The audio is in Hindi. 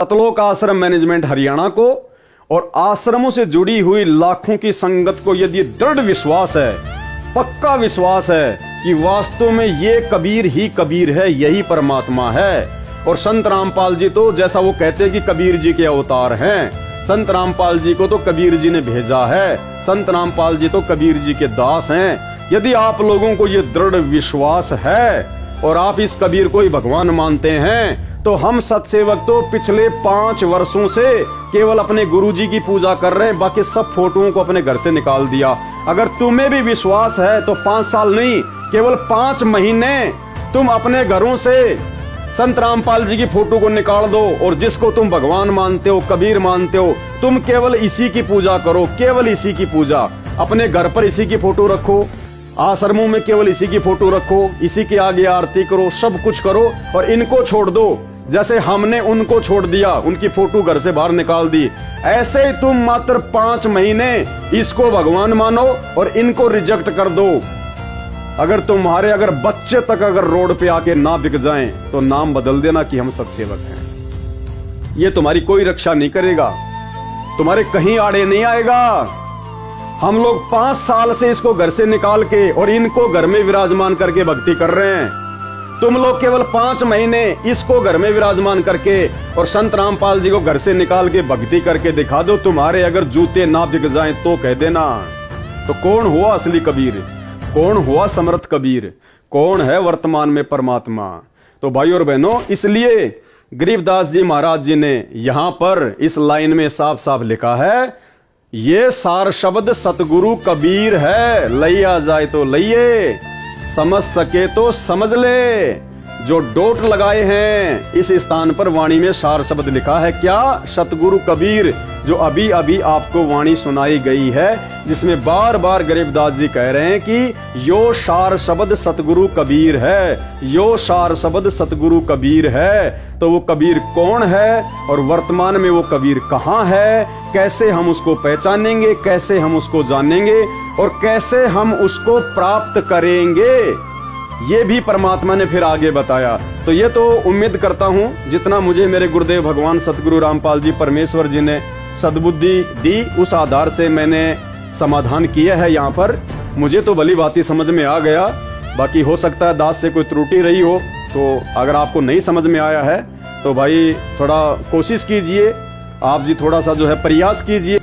सतलोक आश्रम मैनेजमेंट हरियाणा को और आश्रमों से जुड़ी हुई लाखों की संगत को यदि दृढ़ विश्वास है, पक्का विश्वास है कि वास्तव में ये कबीर ही कबीर है, यही परमात्मा है। और संत रामपाल जी तो जैसा वो कहते हैं कि कबीर जी के अवतार हैं, संत रामपाल जी को तो कबीर जी ने भेजा है, संत रामपाल जी तो कबीर जी के दास हैं। यदि आप लोगों को ये दृढ़ विश्वास है और आप इस कबीर को ही भगवान मानते हैं, तो हम सत्सेवक तो पिछले 5 वर्षों से केवल अपने गुरुजी की पूजा कर रहे हैं, बाकी सब फोटोओं को अपने घर से निकाल दिया। अगर तुम्हें भी विश्वास है तो 5 साल नहीं, केवल 5 महीने तुम अपने घरों से संत रामपाल जी की फोटो को निकाल दो और जिसको तुम भगवान मानते हो, कबीर मानते हो, तुम केवल इसी की पूजा करो, केवल इसी की पूजा। अपने घर पर इसी की फोटो रखो, आश्रमों में केवल इसी की फोटो रखो, इसी के आगे आरती करो, सब कुछ करो और इनको छोड़ दो। जैसे हमने उनको छोड़ दिया, उनकी फोटो घर से बाहर निकाल दी, ऐसे ही तुम मात्र 5 महीने इसको भगवान मानो और इनको रिजेक्ट कर दो। अगर तुम्हारे बच्चे तक अगर रोड पे आके ना बिक जाएं, तो नाम बदल देना कि हम सत्सेवक हैं। ये तुम्हारी कोई रक्षा नहीं करेगा, तुम्हारे कहीं आड़े नहीं आएगा। हम लोग 5 साल से इसको घर से निकाल के और इनको घर में विराजमान करके भक्ति कर रहे हैं। तुम लोग केवल 5 महीने इसको घर में विराजमान करके और संत रामपाल जी को घर से निकाल के भक्ति करके दिखा दो। तुम्हारे अगर जूते ना बिक जाएं तो कह देना। तो कौन हुआ असली कबीर, कौन हुआ समर्थ कबीर, कौन है वर्तमान में परमात्मा? तो भाई और बहनों, इसलिए गरीबदास जी महाराज जी ने यहां पर इस लाइन में साफ साफ लिखा है, ये सार शब्द सतगुरु कबीर है, लइया जाए तो लइये, समझ सके तो समझ ले। जो डोट लगाए हैं इस स्थान पर वाणी में सार शब्द लिखा है, क्या? सतगुरु कबीर, जो अभी अभी आपको वाणी सुनाई गई है, जिसमें बार बार गरीबदास जी कह रहे हैं कि यो सार शब्द सतगुरु कबीर है, यो सार शब्द सतगुरु कबीर है। तो वो कबीर कौन है और वर्तमान में वो कबीर कहाँ है, कैसे हम उसको पहचानेंगे, कैसे हम उसको जानेंगे और कैसे हम उसको प्राप्त करेंगे, ये भी परमात्मा ने फिर आगे बताया। तो ये तो उम्मीद करता हूं जितना मुझे मेरे गुरुदेव भगवान सतगुरु रामपाल जी परमेश्वर जी ने सद्बुद्धि दी, उस आधार से मैंने समाधान किया है। यहाँ पर मुझे तो भली भांति समझ में आ गया, बाकी हो सकता है दास से कोई त्रुटि रही हो। तो अगर आपको नहीं समझ में आया है तो भाई थोड़ा कोशिश कीजिए, आप जी थोड़ा सा जो है प्रयास कीजिए।